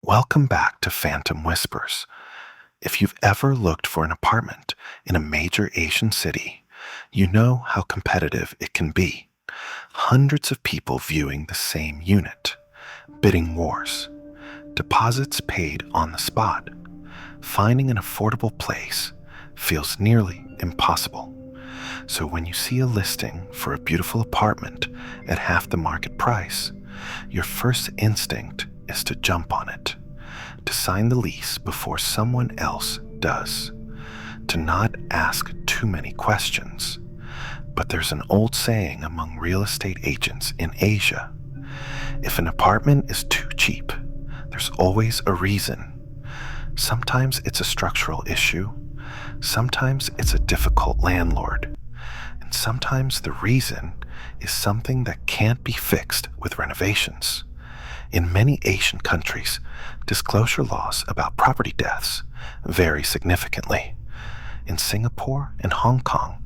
Welcome back to Phantom Whispers. If you've ever looked for an apartment in a major Asian city, you know how competitive it can be. Hundreds of people viewing the same unit, bidding wars, deposits paid on the spot. Finding an affordable place feels nearly impossible. So when you see a listing for a beautiful apartment at half the market price, your first instinct is to jump on it, to sign the lease before someone else does, to not ask too many questions. But there's an old saying among real estate agents in Asia: if an apartment is too cheap, there's always a reason. Sometimes it's a structural issue, sometimes it's a difficult landlord, and sometimes the reason is something that can't be fixed with renovations. In many Asian countries, disclosure laws about property deaths vary significantly. In Singapore and Hong Kong,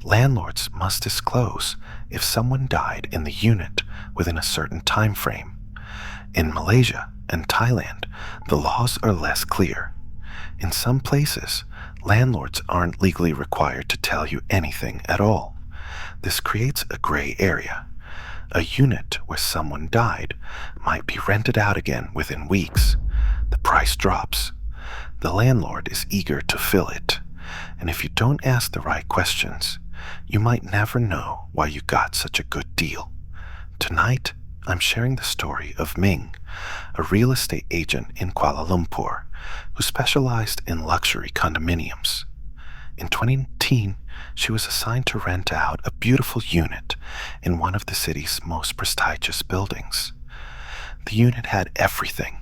landlords must disclose if someone died in the unit within a certain time frame. In Malaysia and Thailand, the laws are less clear. In some places, landlords aren't legally required to tell you anything at all. This creates a gray area. A unit where someone died might be rented out again within weeks. The price drops. The landlord is eager to fill it. And if you don't ask the right questions, you might never know why you got such a good deal. Tonight, I'm sharing the story of Ming, a real estate agent in Kuala Lumpur who specialized in luxury condominiums. In 2019, she was assigned to rent out a beautiful unit in one of the city's most prestigious buildings. The unit had everything: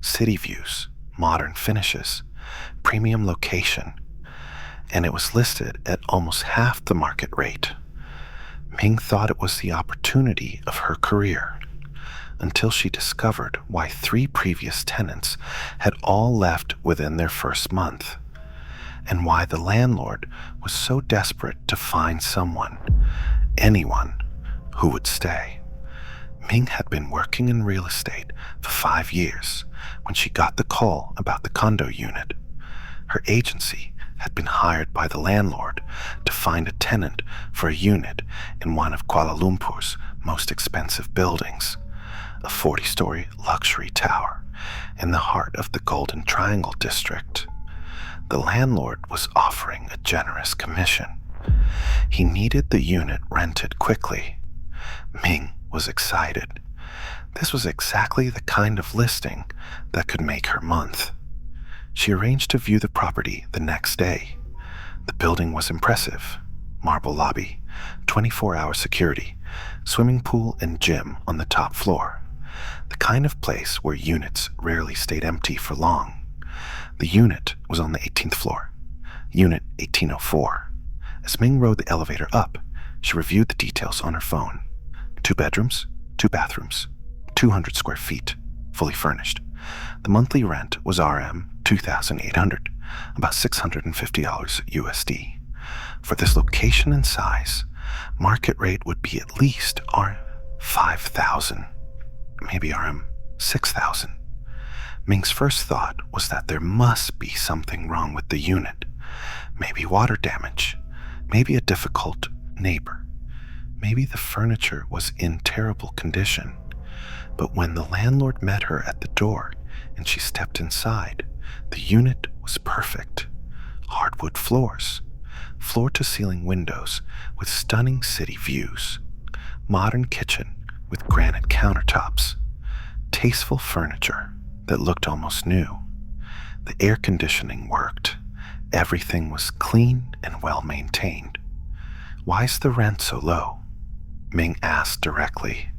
city views, modern finishes, premium location, and it was listed at almost half the market rate. Ming thought it was the opportunity of her career, until she discovered why 3 previous tenants had all left within their first month, and why the landlord was so desperate to find someone, anyone, who would stay. Ming had been working in real estate for 5 years when she got the call about the condo unit. Her agency had been hired by the landlord to find a tenant for a unit in one of Kuala Lumpur's most expensive buildings, a 40-story luxury tower in the heart of the Golden Triangle district. The landlord was offering a generous commission. He needed the unit rented quickly. Ming was excited. This was exactly the kind of listing that could make her month. She arranged to view the property the next day. The building was impressive: marble lobby, 24-hour security, swimming pool and gym on the top floor. The kind of place where units rarely stayed empty for long. The unit was on the 18th floor, Unit 1804. As Ming rode the elevator up, she reviewed the details on her phone. 2 bedrooms, 2 bathrooms, 200 square feet, fully furnished. The monthly rent was RM $2,800, about $650 USD. For this location and size, market rate would be at least RM $5,000, maybe RM $6,000. Ming's first thought was that there must be something wrong with the unit. Maybe water damage, maybe a difficult neighbor, maybe the furniture was in terrible condition. But when the landlord met her at the door and she stepped inside, the unit was perfect. Hardwood floors, floor-to-ceiling windows with stunning city views, modern kitchen with granite countertops, tasteful furniture that looked almost new. The air conditioning worked. Everything was clean and well maintained. "Why's the rent so low?" Ming asked directly.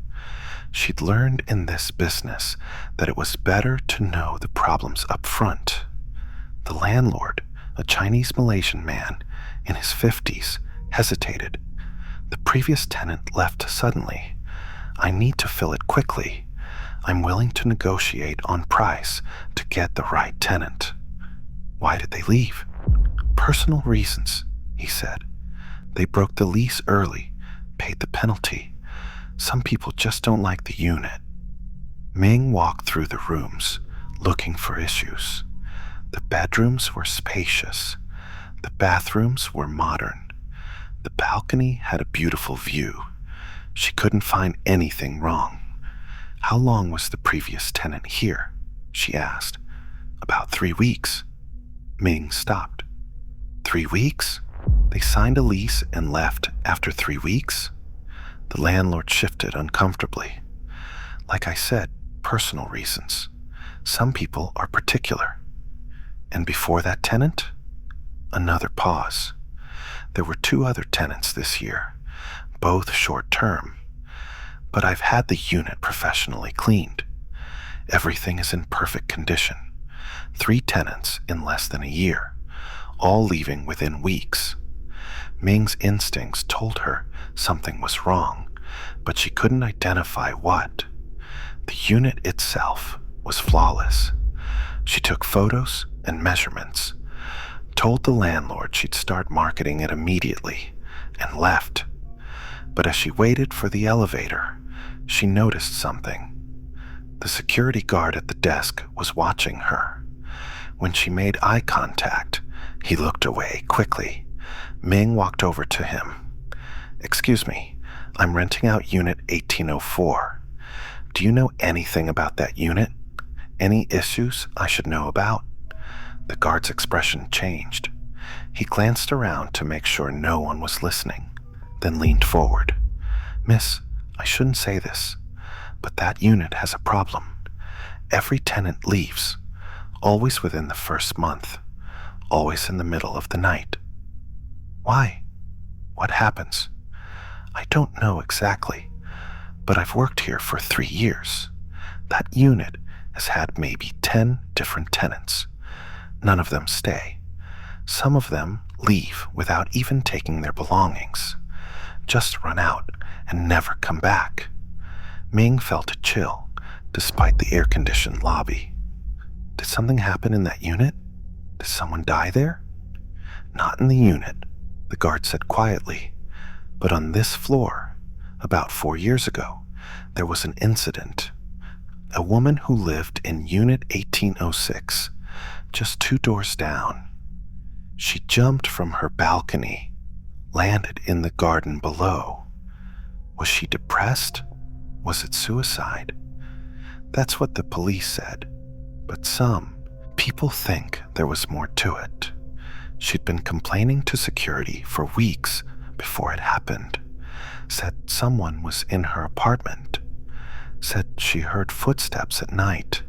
She'd learned in this business that it was better to know the problems up front. The landlord, a Chinese Malaysian man in his 50s, hesitated. "The previous tenant left suddenly. I need to fill it quickly. I'm willing to negotiate on price to get the right tenant." "Why did they leave?" "Personal reasons," he said. "They broke the lease early, paid the penalty. Some people just don't like the unit." Ming walked through the rooms, looking for issues. The bedrooms were spacious. The bathrooms were modern. The balcony had a beautiful view. She couldn't find anything wrong. "How long was the previous tenant here?" she asked. "About 3 weeks. Ming stopped. 3 weeks? They signed a lease and left after 3 weeks? The landlord shifted uncomfortably. "Like I said, personal reasons. Some people are particular." "And before that tenant?" Another pause. "There were 2 other tenants this year, both short-term. But I've had the unit professionally cleaned. Everything is in perfect condition. 3 tenants in less than a year, all leaving within weeks." Ming's instincts told her something was wrong, but she couldn't identify what. The unit itself was flawless. She took photos and measurements, told the landlord she'd start marketing it immediately, and left. But as she waited for the elevator, she noticed something. The security guard at the desk was watching her. When she made eye contact, he looked away quickly. Ming walked over to him. "Excuse me, I'm renting out unit 1804. Do you know anything about that unit? Any issues I should know about?" The guard's expression changed. He glanced around to make sure no one was listening, then leaned forward. "Miss, I shouldn't say this, but that unit has a problem. Every tenant leaves, always within the first month, always in the middle of the night." "Why? What happens?" "I don't know exactly, but I've worked here for 3 years. That unit has had maybe 10 different tenants. None of them stay. Some of them leave without even taking their belongings, just run out and never come back." Ming felt a chill, despite the air-conditioned lobby. "Did something happen in that unit? Did someone die there?" "Not in the unit," the guard said quietly. "But on this floor, about 4 years ago, there was an incident. A woman who lived in unit 1806, just 2 doors down. She jumped from her balcony, landed in the garden below. Was she depressed? Was it suicide? That's what the police said, but some people think there was more to it. She'd been complaining to security for weeks before it happened. Said someone was in her apartment. Said she heard footsteps at night.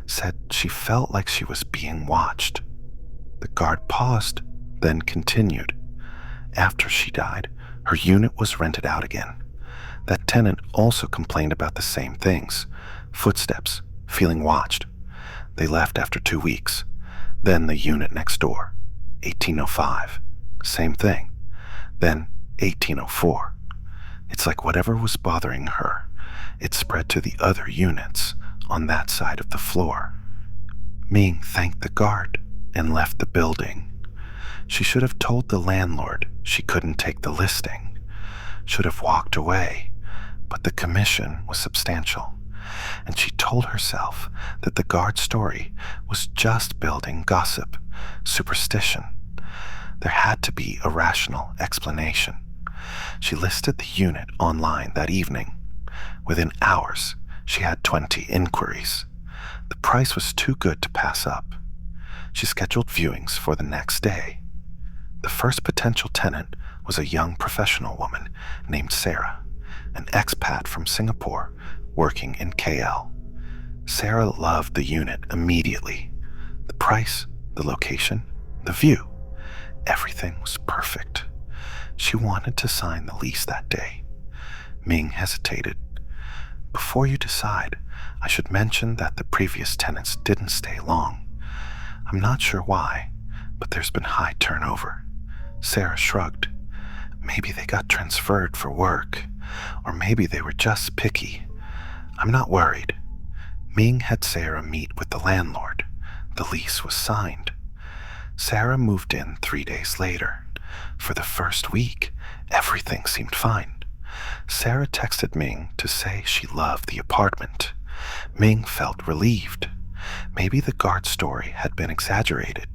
Said she felt like she was being watched." The guard paused, then continued. "After she died, her unit was rented out again. That tenant also complained about the same things: footsteps, feeling watched. They left after 2 weeks. Then the unit next door, 1805, same thing. Then 1804. It's like whatever was bothering her, it spread to the other units on that side of the floor." Ming thanked the guard and left the building. She should have told the landlord she couldn't take the listing, should have walked away, but the commission was substantial, and she told herself that the guard's story was just building gossip, superstition. There had to be a rational explanation. She listed the unit online that evening. Within hours, she had 20 inquiries. The price was too good to pass up. She scheduled viewings for the next day. The first potential tenant was a young professional woman named Sarah, an expat from Singapore working in KL. Sarah loved the unit immediately. The price, the location, the view, everything was perfect. She wanted to sign the lease that day. Ming hesitated. "Before you decide, I should mention that the previous tenants didn't stay long. I'm not sure why, but there's been high turnover." Sarah shrugged. "Maybe they got transferred for work, or maybe they were just picky. I'm not worried." Ming had Sarah meet with the landlord. The lease was signed. Sarah moved in 3 days later. For the first week, everything seemed fine. Sarah texted Ming to say she loved the apartment. Ming felt relieved. Maybe the guard story had been exaggerated.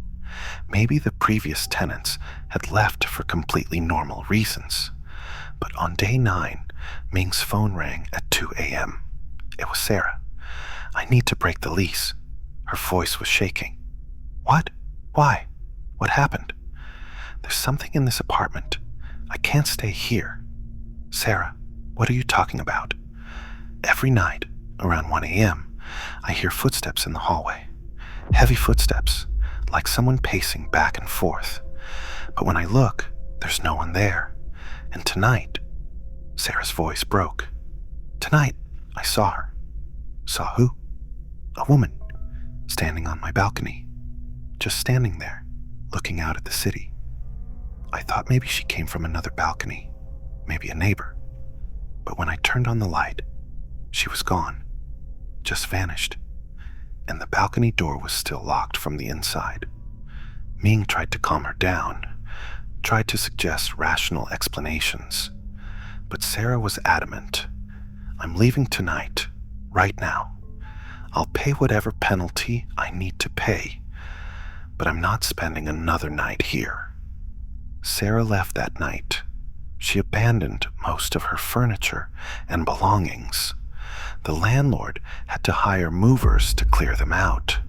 Maybe the previous tenants had left for completely normal reasons. But on day 9, Ming's phone rang at 2 a.m. It was Sarah. "I need to break the lease." Her voice was shaking. "What? Why? What happened?" "There's something in this apartment. I can't stay here." "Sarah, what are you talking about?" "Every night, around 1 a.m., I hear footsteps in the hallway. Heavy footsteps, like someone pacing back and forth. But when I look, there's no one there. And tonight," Sarah's voice broke. "Tonight, I saw her." "Saw who?" "A woman, standing on my balcony. Just standing there, looking out at the city. I thought maybe she came from another balcony, maybe a neighbor. But when I turned on the light, she was gone, just vanished. And the balcony door was still locked from the inside." Ming tried to calm her down, tried to suggest rational explanations. But Sarah was adamant. "I'm leaving tonight, right now. I'll pay whatever penalty I need to pay, but I'm not spending another night here." Sarah left that night. She abandoned most of her furniture and belongings. The landlord had to hire movers to clear them out.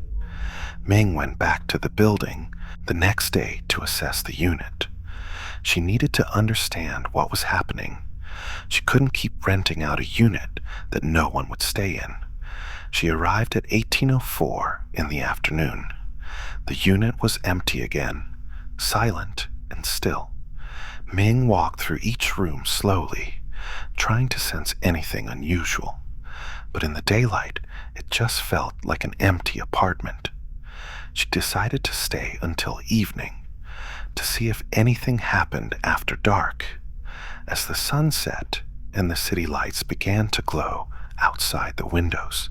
Ming went back to the building the next day to assess the unit. She needed to understand what was happening. She couldn't keep renting out a unit that no one would stay in. She arrived at 1804 in the afternoon. The unit was empty again, silent and still. Ming walked through each room slowly, trying to sense anything unusual. But in the daylight, it just felt like an empty apartment. She decided to stay until evening, to see if anything happened after dark. As the sun set and the city lights began to glow outside the windows,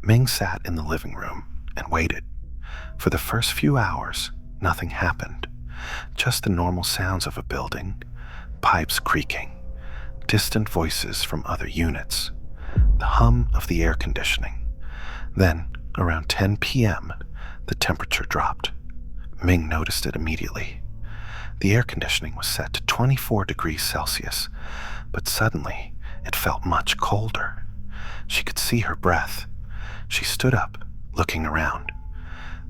Ming sat in the living room and waited. For the first few hours, nothing happened. Just the normal sounds of a building, pipes creaking, distant voices from other units, the hum of the air conditioning. Then, around 10 p.m., the temperature dropped. Ming noticed it immediately. The air conditioning was set to 24 degrees Celsius, but suddenly it felt much colder. She could see her breath. She stood up, looking around.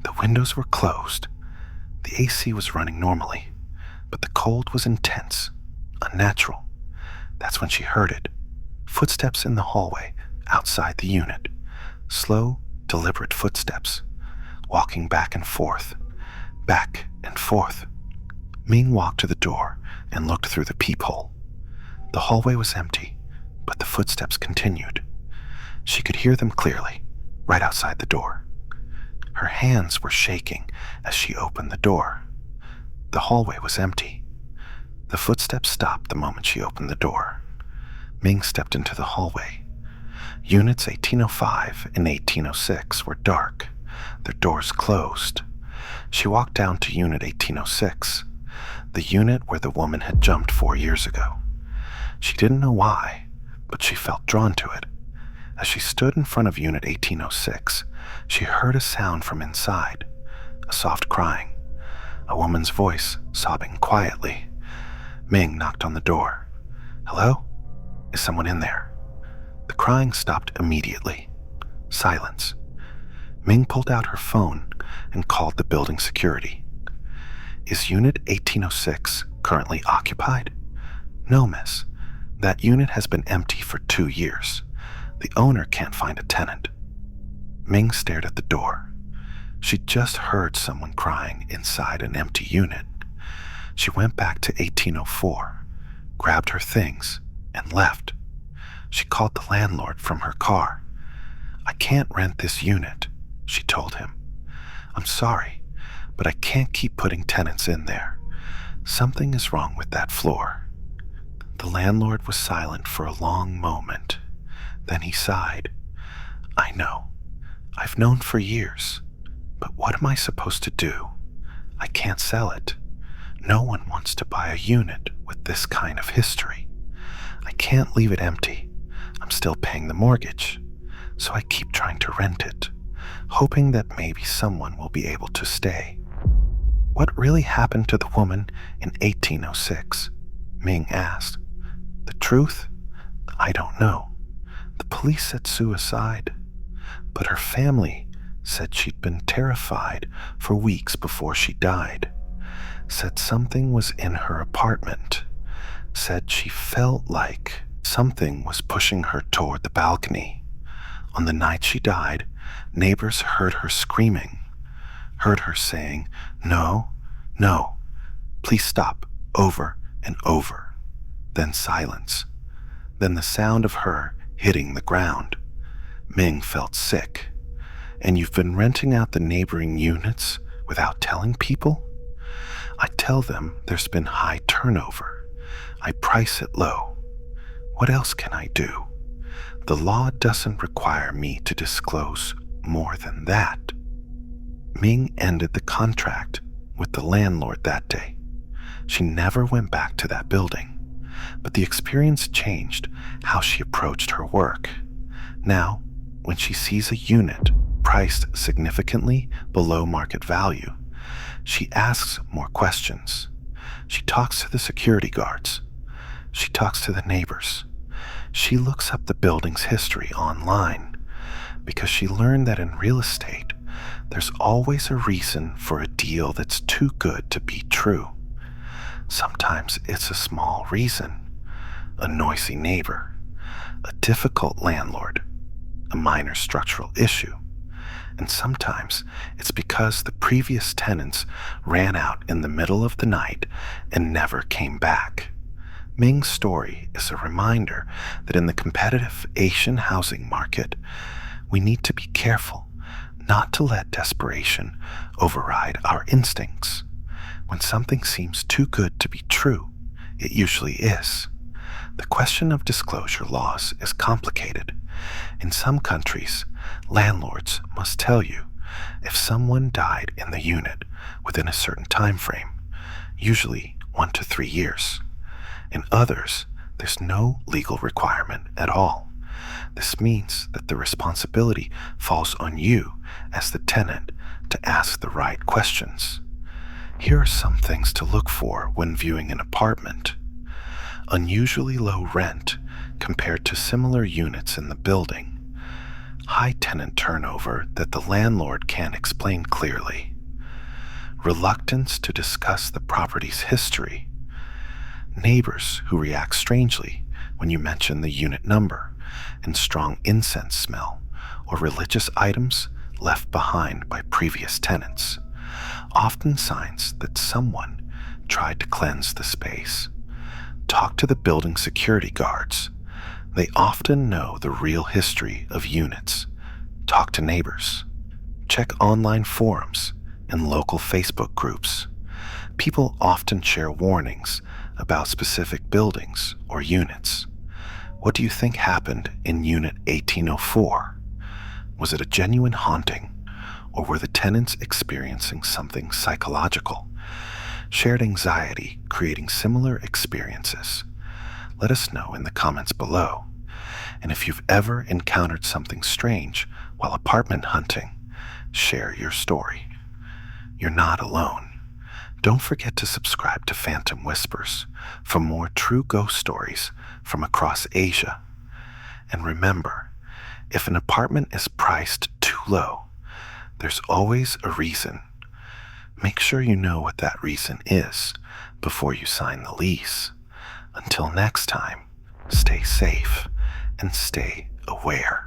The windows were closed. The AC was running normally, but the cold was intense, unnatural. That's when she heard it. Footsteps in the hallway outside the unit. Slow, deliberate footsteps, walking back and forth, back and forth. Ming walked to the door and looked through the peephole. The hallway was empty, but the footsteps continued. She could hear them clearly, right outside the door. Her hands were shaking as she opened the door. The hallway was empty. The footsteps stopped the moment she opened the door. Ming stepped into the hallway. Units 1805 and 1806 were dark, their doors closed. She walked down to unit 1806, the unit where the woman had jumped 4 years ago. She didn't know why, but she felt drawn to it. As she stood in front of unit 1806, she heard a sound from inside, a soft crying, a woman's voice sobbing quietly. Ming knocked on the door. "Hello? Is someone in there?" The crying stopped immediately. Silence. Ming pulled out her phone and called the building security. "Is unit 1806 currently occupied?" "No, miss. That unit has been empty for 2 years. The owner can't find a tenant." Ming stared at the door. She'd just heard someone crying inside an empty unit. She went back to 1804, grabbed her things, and left. She called the landlord from her car. "I can't rent this unit," she told him. "I'm sorry, but I can't keep putting tenants in there. Something is wrong with that floor." The landlord was silent for a long moment. Then he sighed. "I know. I've known for years. But what am I supposed to do? I can't sell it. No one wants to buy a unit with this kind of history. I can't leave it empty. I'm still paying the mortgage, so I keep trying to rent it. hoping that maybe someone will be able to stay. "What really happened to the woman in 1806? Ming asked. "The truth? I don't know. The police said suicide, but her family said she'd been terrified for weeks before she died. Said something was in her apartment. Said she felt like something was pushing her toward the balcony. On the night she died, neighbors heard her screaming, heard her saying, 'No, no, please stop,' over and over. Then silence. Then the sound of her hitting the ground. Ming felt sick. And you've been renting out the neighboring units without telling people? I tell them there's been high turnover. I price it low. What else can I do? The law doesn't require me to disclose more than that." Ming ended the contract with the landlord that day. She never went back to that building, but the experience changed how she approached her work. Now, when she sees a unit priced significantly below market value, she asks more questions. She talks to the security guards. She talks to the neighbors. She looks up the building's history online because she learned that in real estate, there's always a reason for a deal that's too good to be true. Sometimes it's a small reason, a noisy neighbor, a difficult landlord, a minor structural issue. And sometimes it's because the previous tenants ran out in the middle of the night and never came back. Ming's story is a reminder that in the competitive Asian housing market, we need to be careful not to let desperation override our instincts. When something seems too good to be true, it usually is. The question of disclosure laws is complicated. In some countries, landlords must tell you if someone died in the unit within a certain time frame, usually 1 to 3 years. In others, there's no legal requirement at all. This means that the responsibility falls on you as the tenant to ask the right questions. Here are some things to look for when viewing an apartment. Unusually low rent compared to similar units in the building. High tenant turnover that the landlord can't explain clearly. Reluctance to discuss the property's history. Neighbors who react strangely when you mention the unit number, and strong incense smell or religious items left behind by previous tenants, often signs that someone tried to cleanse the space. Talk to the building security guards. They often know the real history of units. Talk to neighbors. Check online forums and local Facebook groups. People often share warnings about specific buildings or units. What do you think happened in Unit 1804? Was it a genuine haunting, or were the tenants experiencing something psychological? Shared anxiety creating similar experiences? Let us know in the comments below. And if you've ever encountered something strange while apartment hunting, share your story. You're not alone. Don't forget to subscribe to Phantom Whispers for more true ghost stories from across Asia. And remember, if an apartment is priced too low, there's always a reason. Make sure you know what that reason is before you sign the lease. Until next time, stay safe and stay aware.